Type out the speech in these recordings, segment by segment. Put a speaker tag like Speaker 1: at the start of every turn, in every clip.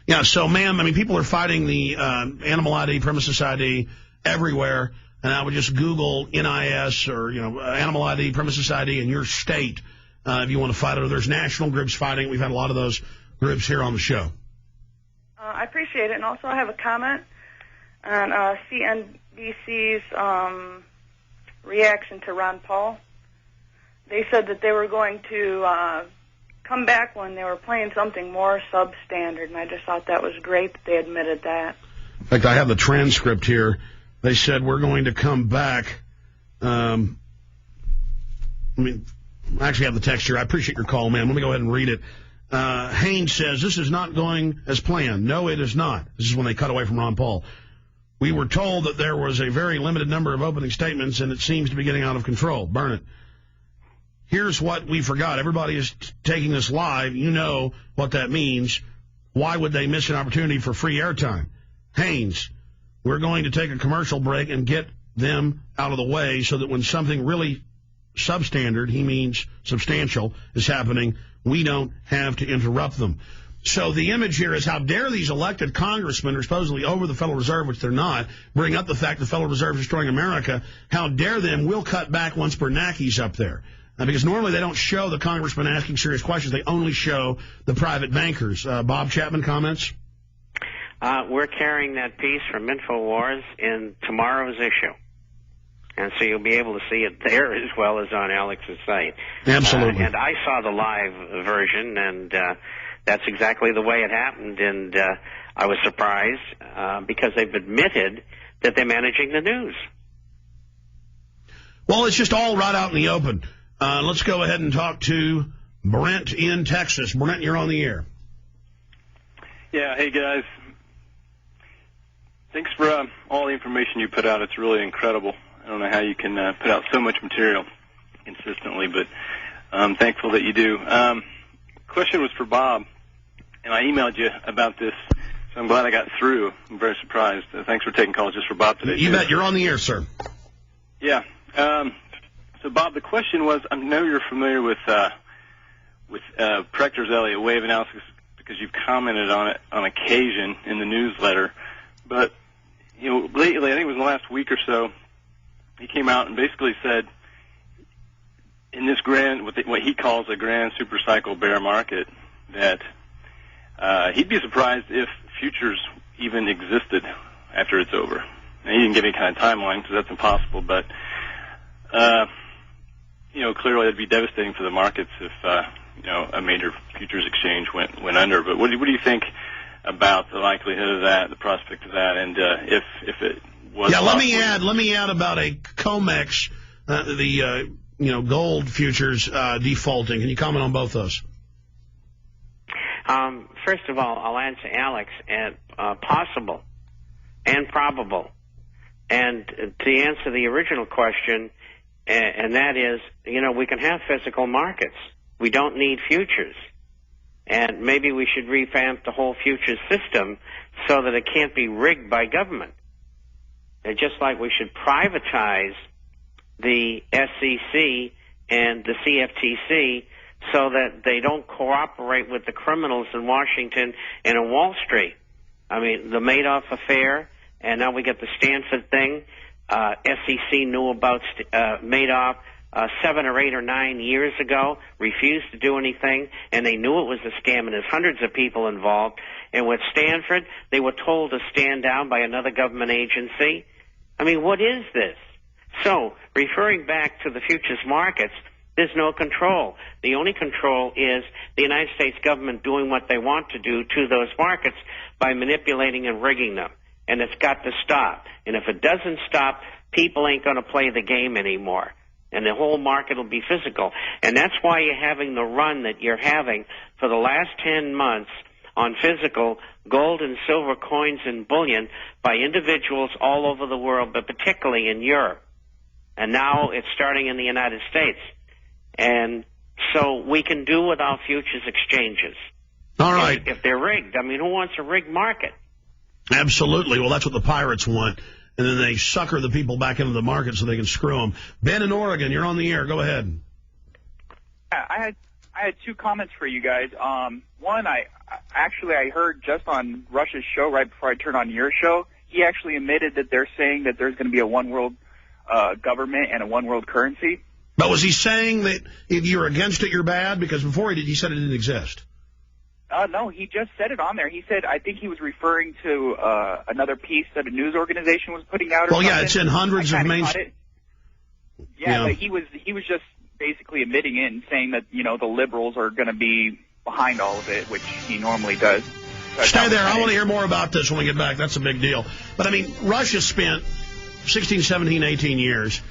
Speaker 1: Yeah, so, ma'am, I mean, people are fighting the animal ID, premises ID everywhere, and I would just Google NIS or, animal ID, premises ID in your state if you want to fight it. Or there's national groups fighting. We've had a lot of those groups here on the show.
Speaker 2: I appreciate it. And also I have a comment on CNBC's reaction to Ron Paul. They said that they were going to come back when they were playing something more substandard, and I just thought that was great that they admitted that.
Speaker 1: In fact, I have the transcript here. They said we're going to come back. I actually have the text here. I appreciate your call, man. Let me go ahead and read it. Haynes says, this is not going as planned. No, it is not. This is when they cut away from Ron Paul. We were told that there was a very limited number of opening statements, and it seems to be getting out of control. Burn it. Here's what we forgot. Everybody is taking this live. You know what that means. Why would they miss an opportunity for free airtime? Haynes, we're going to take a commercial break and get them out of the way so that when something really substandard, he means substantial, is happening, we don't have to interrupt them. So the image here is how dare these elected congressmen who are supposedly over the Federal Reserve, which they're not, bring up the fact the Federal Reserve is destroying America. How dare them? We'll cut back once Bernanke's up there. Because normally they don't show the congressman asking serious questions. They only show the private bankers. Bob Chapman, comments?
Speaker 3: We're carrying that piece from InfoWars in tomorrow's issue. And so you'll be able to see it there as well as on Alex's site.
Speaker 1: Absolutely.
Speaker 3: And I saw the live version, and that's exactly the way it happened. And I was surprised because they've admitted that they're managing the news.
Speaker 1: Well, it's just all right out in the open. Let's go ahead and talk to Brent in Texas. Brent, you're on the air.
Speaker 4: Yeah, hey, guys. Thanks for all the information you put out. It's really incredible. I don't know how you can put out so much material consistently, but I'm thankful that you do. Question was for Bob, and I emailed you about this, so I'm glad I got through. I'm very surprised. Thanks for taking calls just for Bob today.
Speaker 1: You bet. You're on the air, sir.
Speaker 4: Yeah. So, Bob, the question was, I know you're familiar with Prechter's Elliott wave analysis because you've commented on it on occasion in the newsletter. But, lately, I think it was in the last week or so, he came out and basically said in this what he calls a grand supercycle bear market, that he'd be surprised if futures even existed after it's over. Now, he didn't give any kind of timeline because that's impossible, but clearly it'd be devastating for the markets if, a major futures exchange went under. But what do you think about the likelihood of that, the prospect of that, and if it was? Yeah,
Speaker 1: let me add about a COMEX, gold futures defaulting. Can you comment on both those?
Speaker 3: First of all, I'll answer Alex at possible and probable. And to answer the original question, and that is, we can have physical markets. We don't need futures. And maybe we should revamp the whole futures system so that it can't be rigged by government. And just like we should privatize the SEC and the CFTC so that they don't cooperate with the criminals in Washington and in Wall Street. I mean, the Madoff affair, and now we get the Stanford thing. SEC knew about Madoff 7 or 8 or 9 years ago, refused to do anything, and they knew it was a scam, and there's hundreds of people involved. And with Stanford, they were told to stand down by another government agency. I mean, what is this? So, referring back to the futures markets, there's no control. The only control is the United States government doing what they want to do to those markets by manipulating and rigging them. And it's got to stop. And if it doesn't stop, people ain't going to play the game anymore. And the whole market will be physical. And that's why you're having the run that you're having for the last 10 months on physical gold and silver coins and bullion by individuals all over the world, but particularly in Europe. And now it's starting in the United States. And so we can do without futures exchanges.
Speaker 1: All right.
Speaker 3: If they're rigged. I mean, who wants a rigged market?
Speaker 1: Absolutely. Well, that's what the pirates want. And then they sucker the people back into the market so they can screw them. Ben in Oregon, you're on the air. Go ahead.
Speaker 5: I I had two comments for you guys. One, I heard just on Rush's show right before I turned on your show, he actually admitted that they're saying that there's going to be a one world government and a one world currency.
Speaker 1: But was he saying that if you're against it, you're bad? Because before he said it didn't exist.
Speaker 5: No, he just said it on there. He said, I think he was referring to another piece that a news organization was putting out. Well,
Speaker 1: yeah, it's in hundreds of
Speaker 5: Yeah, but he was just basically admitting it and saying that, the liberals are going to be behind all of it, which he normally does.
Speaker 1: Stay there. I want to hear more about this when we get back. That's a big deal. But, I mean, Russia spent 16, 17, 18 years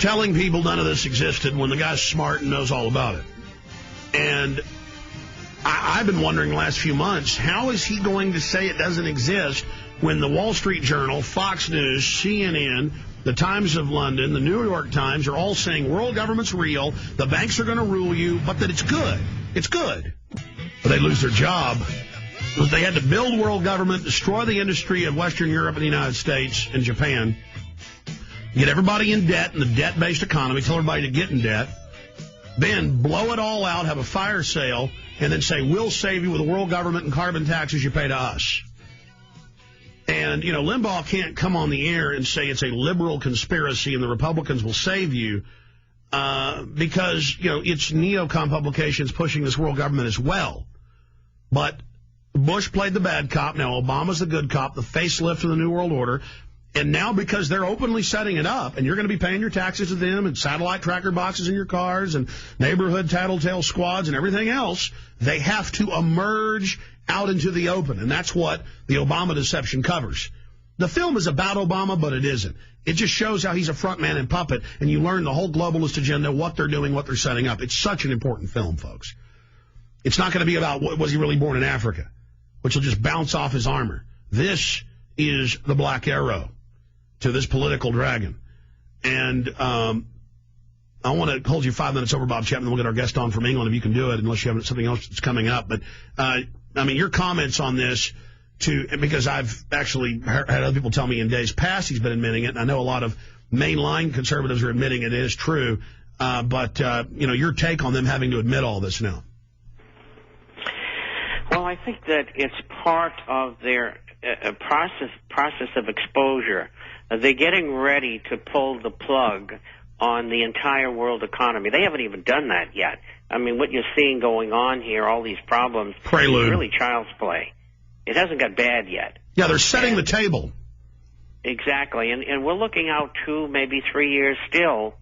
Speaker 1: telling people none of this existed when the guy's smart and knows all about it. And I've been wondering the last few months, how is he going to say it doesn't exist when the Wall Street Journal, Fox News, CNN, the Times of London, the New York Times are all saying world government's real, the banks are going to rule you, but that it's good. It's good. But they lose their job. They had to build world government, destroy the industry of Western Europe and the United States and Japan, get everybody in debt in the debt-based economy, tell everybody to get in debt, then blow it all out, have a fire sale, and then say, we'll save you with a world government and carbon taxes you pay to us. And, Limbaugh can't come on the air and say it's a liberal conspiracy and the Republicans will save you because, it's neocon publications pushing this world government as well. But Bush played the bad cop. Now Obama's the good cop, the facelift of the New World Order. And now because they're openly setting it up, and you're going to be paying your taxes to them and satellite tracker boxes in your cars and neighborhood tattletale squads and everything else, they have to emerge out into the open. And that's what the Obama deception covers. The film is about Obama, but it isn't. It just shows how he's a front man and puppet, and you learn the whole globalist agenda, what they're doing, what they're setting up. It's such an important film, folks. It's not going to be about was he really born in Africa, which will just bounce off his armor. This is the black arrow to this political dragon. And I want to hold you 5 minutes over, Bob Chapman. We'll get our guest on from England if you can do it, unless you have something else that's coming up. But, your comments on this, because I've actually had other people tell me in days past he's been admitting it, and I know a lot of mainline conservatives are admitting it is true. But your take on them having to admit all this now.
Speaker 3: Well, I think that it's part of their process of exposure. They're getting ready to pull the plug on the entire world economy. They haven't even done that yet. I mean, what you're seeing going on here, all these problems,
Speaker 1: Prelude.
Speaker 3: Is really child's play. It hasn't got bad yet.
Speaker 1: Yeah, they're setting the table.
Speaker 3: Exactly. And we're looking out 2, maybe 3 years still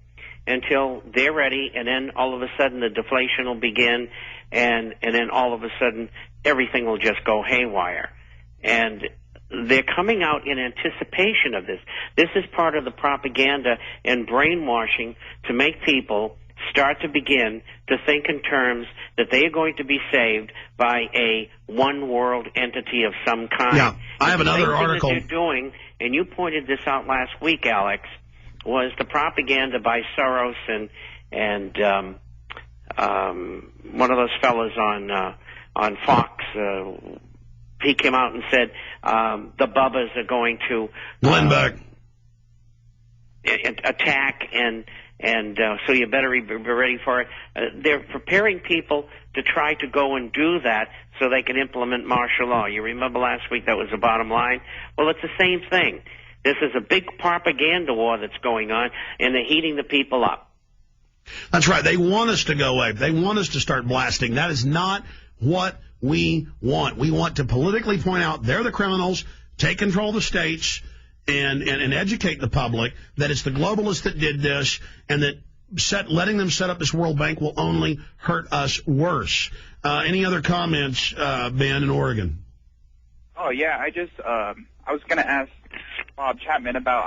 Speaker 3: until they're ready, and then all of a sudden the deflation will begin, and then all of a sudden everything will just go haywire. And they're coming out in anticipation of this. This is part of the propaganda and brainwashing to make people start to begin to think in terms that they are going to be saved by a one-world entity of some kind.
Speaker 1: Yeah, I have another article.
Speaker 3: That they're doing, and you pointed this out last week, Alex, was the propaganda by Soros and one of those fellas on Fox. He came out and said the Bubbas are going to attack, and so you better be ready for it. They're preparing people to try to go and do that so they can implement martial law. You remember last week that was the bottom line? Well, it's the same thing. This is a big propaganda war that's going on, and they're heating the people up.
Speaker 1: That's right. They want us to go away. They want us to start blasting. That is not what we want. We want to politically point out they're the criminals, take control of the states, and educate the public that it's the globalists that did this, and that letting them set up this World Bank will only hurt us worse. Any other comments, Ben, in Oregon?
Speaker 5: Oh, yeah. I was going to ask Bob Chapman about,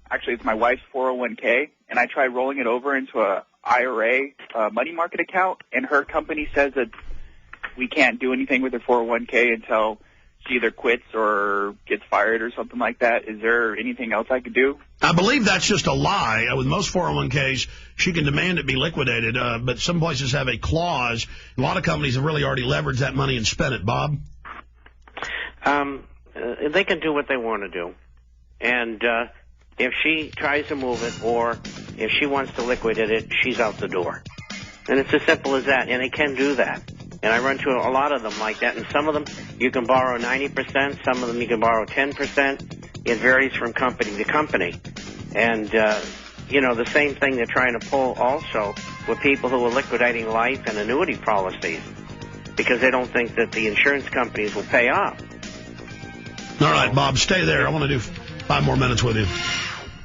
Speaker 5: actually it's my wife's 401k, and I tried rolling it over into a IRA money market account, and her company says that we can't do anything with her 401k until she either quits or gets fired or something like that. Is there anything else I could do?
Speaker 1: I believe that's just a lie. With most 401ks, she can demand it be liquidated, but some places have a clause. A lot of companies have really already leveraged that money and spent it. Bob?
Speaker 3: They can do what they want to do. And if she tries to move it or if she wants to liquidate it, she's out the door. And it's as simple as that, and they can do that. And I run to a lot of them like that, and some of them you can borrow 90%, some of them you can borrow 10%. It varies from company to company. And, the same thing they're trying to pull also with people who are liquidating life and annuity policies because they don't think that the insurance companies will pay off.
Speaker 1: All right, Bob, stay there. I want to do 5 more minutes with you.